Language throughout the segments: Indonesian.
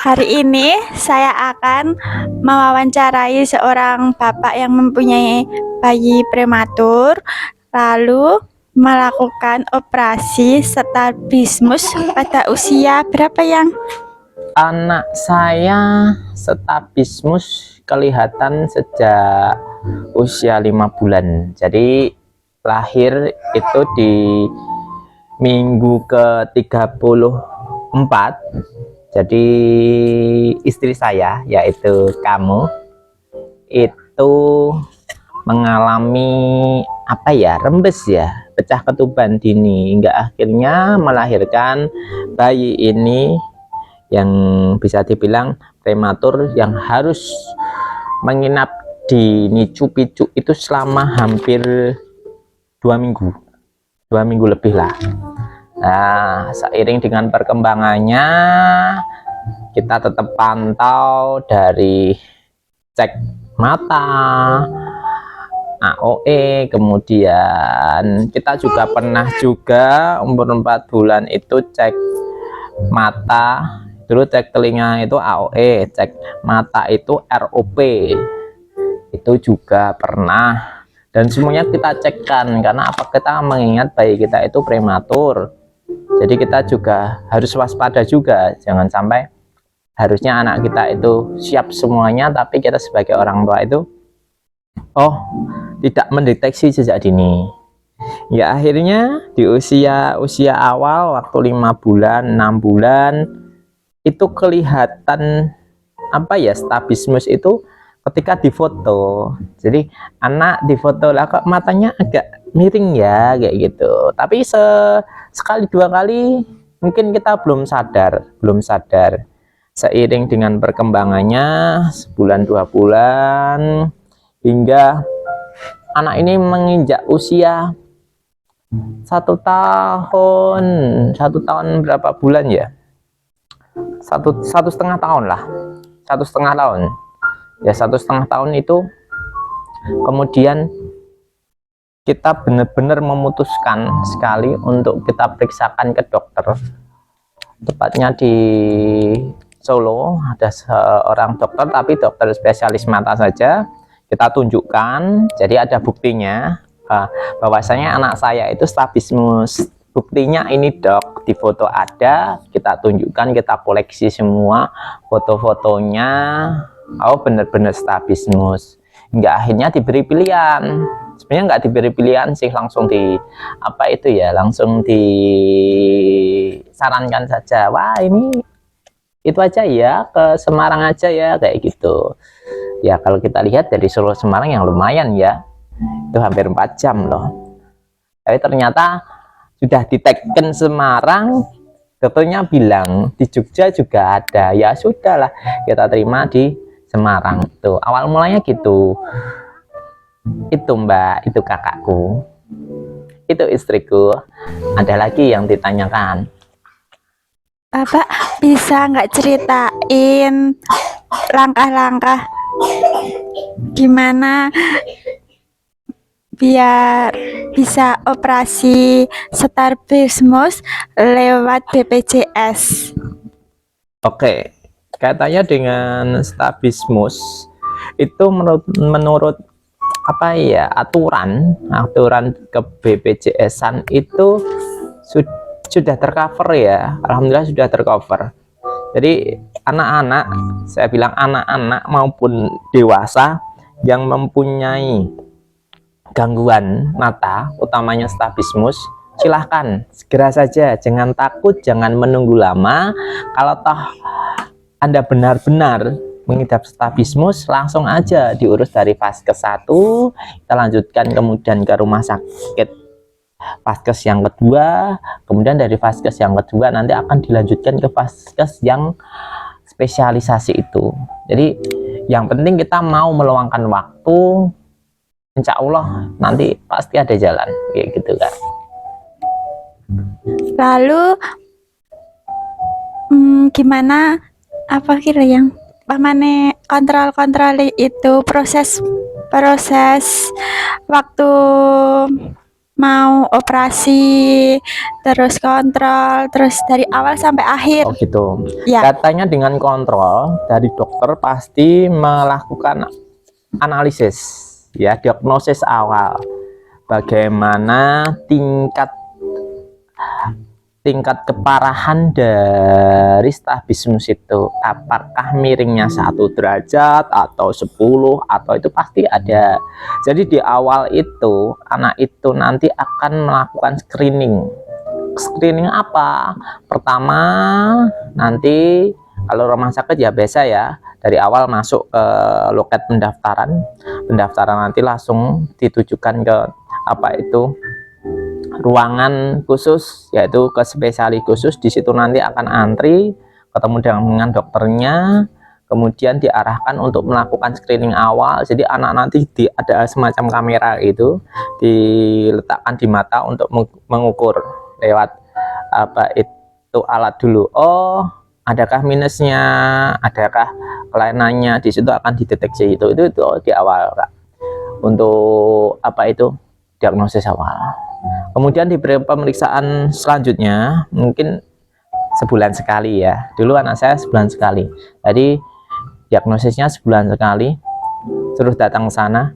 Hari ini saya akan mewawancarai seorang bapak yang mempunyai bayi prematur, lalu melakukan operasi strabismus pada usia berapa yang? Anak saya strabismus kelihatan sejak usia 5 bulan. Jadi lahir itu di minggu ke-34. Jadi istri saya, yaitu kamu, itu mengalami rembes pecah ketuban dini, hingga akhirnya melahirkan bayi ini yang bisa dibilang prematur, yang harus menginap di Nicu Picu itu selama hampir 2 minggu lebih lah. Nah, seiring dengan perkembangannya kita tetap pantau dari cek mata, AOE, kemudian kita juga pernah umur 4 bulan itu cek mata dulu, cek telinga itu AOE, cek mata itu ROP, itu juga pernah, dan semuanya kita cekkan. Karena kita mengingat bayi kita itu prematur, jadi kita juga harus waspada juga, jangan sampai harusnya anak kita itu siap semuanya, tapi kita sebagai orang tua itu tidak mendeteksi sejak dini. Ya akhirnya di usia awal, waktu 5 bulan 6 bulan itu kelihatan strabismus itu ketika difoto. Jadi anak difoto lah kok matanya agak miring ya, kayak gitu. Tapi sekali 2 kali mungkin kita belum sadar. Seiring dengan perkembangannya sebulan 2 bulan hingga anak ini menginjak usia 1 tahun berapa bulan ya, 1,5 tahun lah, 1,5 tahun ya, 1,5 tahun itu kemudian kita benar-benar memutuskan sekali untuk kita periksakan ke dokter, tepatnya di Solo. Ada seorang dokter, tapi dokter spesialis mata saja, kita tunjukkan. Jadi ada buktinya bahwasanya anak saya itu strabismus. Buktinya ini dok, di foto ada, kita tunjukkan, kita koleksi semua foto-fotonya, benar-benar strabismus. Hingga akhirnya diberi pilihan. Sebenarnya nggak diberi pilihan sih, langsung langsung disarankan saja, wah ini itu aja ya, ke Semarang aja ya, kayak gitu ya. Kalau kita lihat dari Solo Semarang yang lumayan ya, itu hampir 4 jam loh. Tapi ternyata sudah diteken Semarang, dokternya bilang di Jogja juga ada. Ya sudahlah, kita terima di Semarang. Tuh awal mulanya gitu. Itu mbak, itu kakakku, itu istriku. Ada lagi yang ditanyakan? Bapak bisa nggak ceritain langkah-langkah gimana biar bisa operasi strabismus lewat BPJS? Oke, katanya dengan strabismus itu menurut aturan ke BPJS-an itu sudah tercover ya, alhamdulillah sudah tercover. Jadi anak-anak, saya bilang anak-anak maupun dewasa yang mempunyai gangguan mata, utamanya strabismus, silahkan segera saja, jangan takut, jangan menunggu lama. Kalau toh Anda benar-benar mengidap strabismus, langsung aja diurus dari Vaskes 1, kita lanjutkan kemudian ke rumah sakit Vaskes yang kedua, kemudian dari Vaskes yang kedua nanti akan dilanjutkan ke Vaskes yang spesialisasi itu. Jadi yang penting kita mau meluangkan waktu, insya Allah nanti pasti ada jalan, kayak gitu kan. Lalu gimana kira yang pamane kontrol itu proses waktu mau operasi, terus kontrol, terus dari awal sampai akhir. Oh gitu. Ya, Katanya dengan kontrol dari dokter pasti melakukan analisis, ya, diagnosis awal. Bagaimana tingkat keparahan dari strabismus itu, apakah miringnya 1 derajat atau 10 atau itu pasti ada. Jadi di awal itu anak itu nanti akan melakukan screening apa? Pertama nanti kalau rumah sakit ya biasa ya, dari awal masuk ke loket pendaftaran nanti langsung ditujukan ke ruangan khusus, yaitu ke spesialis khusus. Di situ nanti akan antri ketemu dengan dokternya, kemudian diarahkan untuk melakukan screening awal. Jadi anak nanti ada semacam kamera itu diletakkan di mata untuk mengukur lewat alat dulu. Oh, adakah minusnya, adakah kelainannya, di situ akan dideteksi itu di awal, Kak. Untuk diagnosis awal. Kemudian di pemeriksaan selanjutnya mungkin sebulan sekali ya. Dulu anak saya sebulan sekali. Jadi diagnosisnya sebulan sekali. Terus datang ke sana.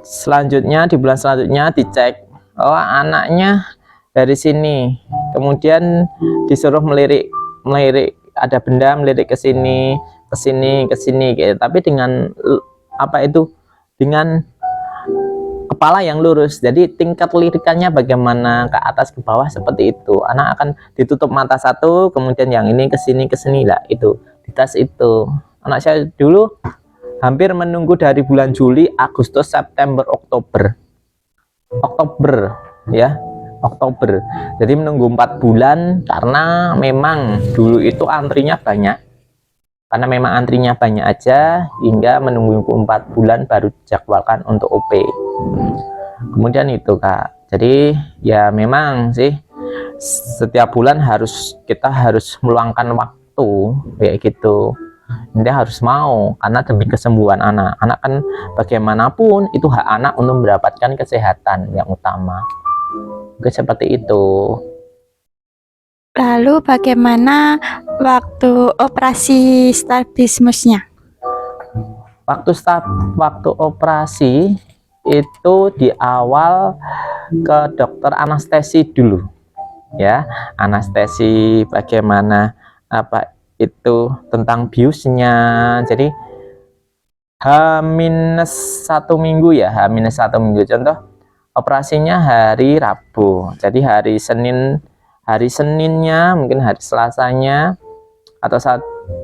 Selanjutnya di bulan selanjutnya dicek, oh anaknya dari sini. Kemudian disuruh melirik ada benda melirik ke sini, gitu. Tapi dengan dengan kepala yang lurus, jadi tingkat lirikannya bagaimana ke atas ke bawah seperti itu. Anak akan ditutup mata satu, kemudian yang ini ke sini lah, itu dites itu. Anak saya dulu hampir menunggu dari bulan Juli, Agustus, September, Oktober ya, Oktober. Jadi menunggu 4 bulan karena memang dulu itu antrinya banyak. Karena memang antrinya banyak aja, hingga menunggu 4 bulan baru dijadwalkan untuk OP. Kemudian itu, Kak. Jadi ya memang sih setiap bulan kita harus meluangkan waktu kayak gitu. Ini harus mau, karena demi kesembuhan anak. Anak kan bagaimanapun itu hak anak untuk mendapatkan kesehatan yang utama. Oke, seperti itu. lalu bagaimana waktu operasi strabismusnya? Waktu operasi itu di awal ke dokter anestesi dulu, ya, anestesi bagaimana itu tentang biusnya. Jadi H-1 minggu ya, H-1 minggu. Contoh operasinya hari Rabu, jadi hari Seninnya, mungkin hari Selasanya atau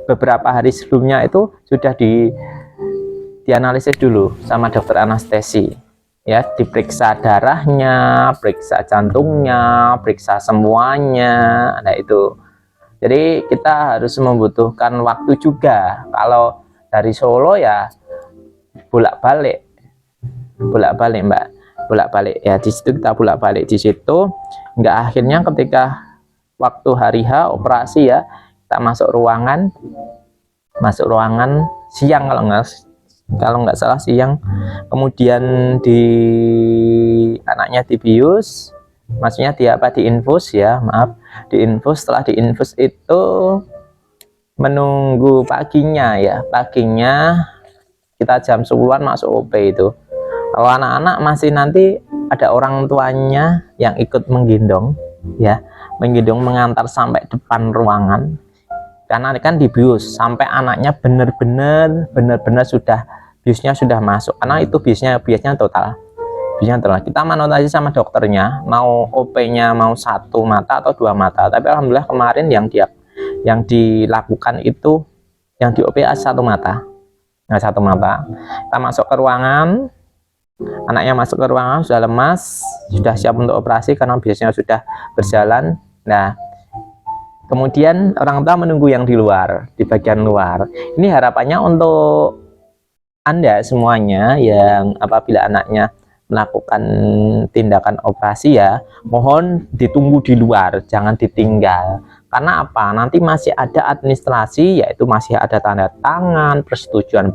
beberapa hari sebelumnya itu sudah dianalisis dulu sama dokter anestesi, ya, diperiksa darahnya, periksa jantungnya, periksa semuanya. Nah itu, jadi kita harus membutuhkan waktu juga. Kalau dari Solo ya bolak-balik Mbak, bolak-balik ya. Di situ kita bolak-balik di situ, nggak akhirnya ketika waktu hari H operasi ya, kita masuk ruangan siang, kalau nggak salah siang. Kemudian anaknya dibius, maksudnya diinfus ya, diinfus. Setelah diinfus itu menunggu paginya kita jam 10-an masuk OP itu. Kalau anak-anak masih nanti ada orang tuanya yang ikut menggendong ya, mengantar sampai depan ruangan, karena kan dibius sampai anaknya benar-benar sudah biusnya sudah masuk, karena itu biusnya total. Kita manotasi sama dokternya mau OP-nya mau 1 mata atau 2 mata, tapi alhamdulillah kemarin yang dilakukan itu yang di OP 1 mata. Nah, 1 mata. Kita masuk ke ruangan, anaknya masuk ke ruangan sudah lemas, sudah siap untuk operasi karena biasanya sudah berjalan. Nah, kemudian orang tua menunggu yang di luar, di bagian luar. Ini harapannya untuk Anda semuanya yang apabila anaknya melakukan tindakan operasi ya, mohon ditunggu di luar, jangan ditinggal. Karena apa? Nanti masih ada administrasi, yaitu masih ada tanda tangan, persetujuan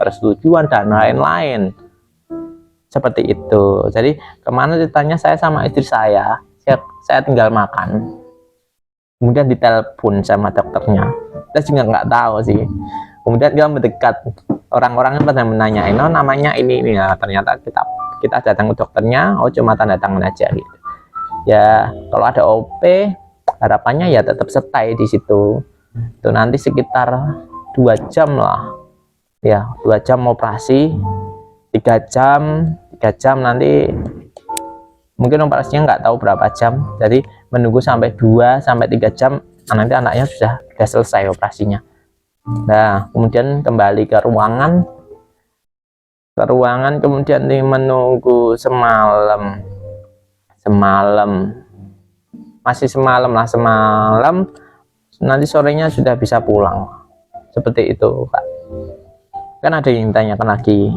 dan lain-lain. seperti itu. Jadi kemana ditanya, saya sama istri saya tinggal makan, kemudian ditelepon sama dokternya. Kita juga nggak tahu sih. Kemudian dia mendekat, orang-orang pada menanyain, oh namanya ini ya. Ternyata kita datang ke dokternya, oh cuma tanda tangan aja gitu. Ya kalau ada OP, harapannya ya tetap stay di situ. Itu nanti sekitar 2 jam lah, ya 2 jam operasi, 3 jam nanti mungkin operasinya nggak tahu berapa jam. Jadi menunggu sampai 2 sampai 3 jam, nanti anaknya sudah selesai operasinya. Nah kemudian kembali ke ruangan, kemudian menunggu semalam, masih semalam lah, nanti sorenya sudah bisa pulang, seperti itu Kak. Kan ada yang tanyakan lagi,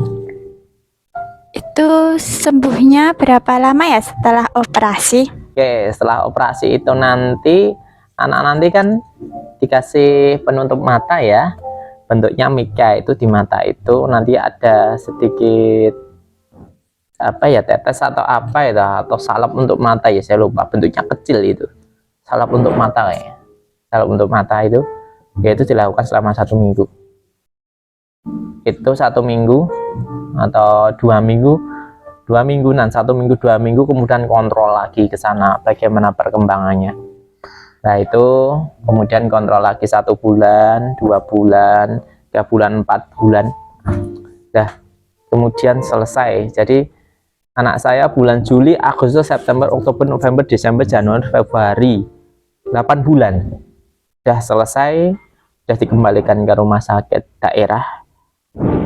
Itu sembuhnya berapa lama ya setelah operasi? oke, setelah operasi itu nanti anak kan dikasih penutup mata ya, bentuknya mika. Itu di mata itu nanti ada sedikit apa ya, tetes atau apa ya, atau salep untuk mata ya, saya lupa, bentuknya kecil itu, salep untuk mata kayak, salep untuk mata itu yaitu dilakukan selama 1 minggu. Itu 1 minggu atau 2 minggu, 2 mingguan, 1 minggu 2 minggu, kemudian kontrol lagi ke sana bagaimana perkembangannya. Nah itu kemudian kontrol lagi 1 bulan, 2 bulan, 3 bulan, 4 bulan. Nah kemudian selesai. Jadi anak saya bulan Juli, Agustus, September, Oktober, November, Desember, Januari, Februari, 8 bulan sudah selesai, sudah dikembalikan ke rumah sakit daerah.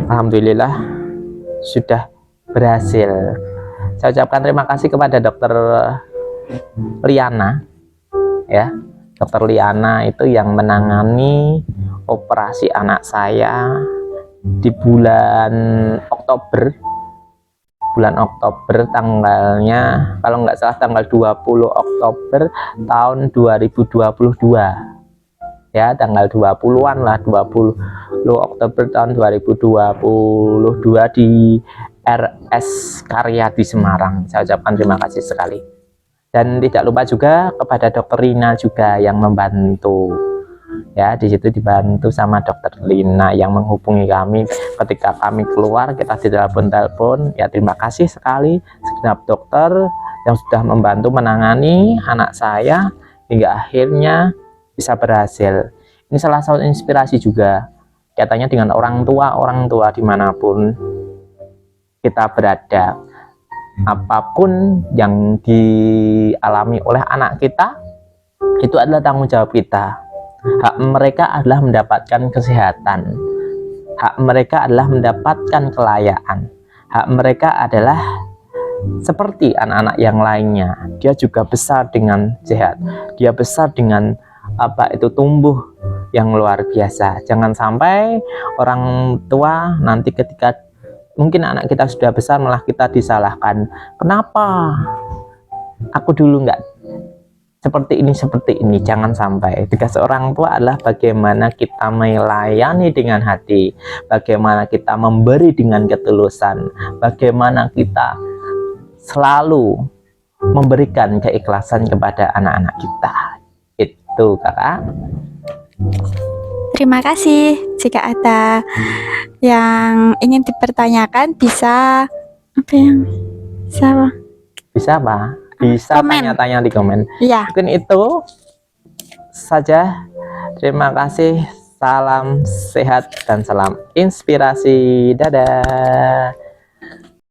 Alhamdulillah sudah berhasil. Saya ucapkan terima kasih kepada dokter Liana ya. Dokter Liana itu yang menangani operasi anak saya di bulan Oktober tanggalnya, kalau nggak salah tanggal 20 Oktober tahun 2022 ya, tanggal 20-an lah, 20 Oktober tahun 2022 di RS Karya di Semarang. Saya ucapkan terima kasih sekali, dan tidak lupa juga kepada dokter Rina juga yang membantu ya. Di situ dibantu sama dokter Lina yang menghubungi kami ketika kami keluar, kita ditelepon ya. Terima kasih sekali segenap dokter yang sudah membantu menangani anak saya hingga akhirnya bisa berhasil. Ini salah satu inspirasi juga katanya dengan orang tua dimanapun kita berada, apapun yang dialami oleh anak kita itu adalah tanggung jawab kita. Hak mereka adalah mendapatkan kesehatan, hak mereka adalah mendapatkan kelayakan, hak mereka adalah seperti anak-anak yang lainnya. Dia juga besar dengan sehat, dia besar dengan tumbuh yang luar biasa. Jangan sampai orang tua nanti ketika mungkin anak kita sudah besar malah kita disalahkan, kenapa aku dulu nggak seperti ini. Jangan sampai. Tugas orang tua adalah bagaimana kita melayani dengan hati, bagaimana kita memberi dengan ketulusan, bagaimana kita selalu memberikan keikhlasan kepada anak-anak kita. Itu Kakak. Terima kasih. Jika ada yang ingin dipertanyakan bisa bisa komen. tanya-tanya di komen. Ya. Mungkin itu saja. Terima kasih. Salam sehat dan salam inspirasi. Dadah.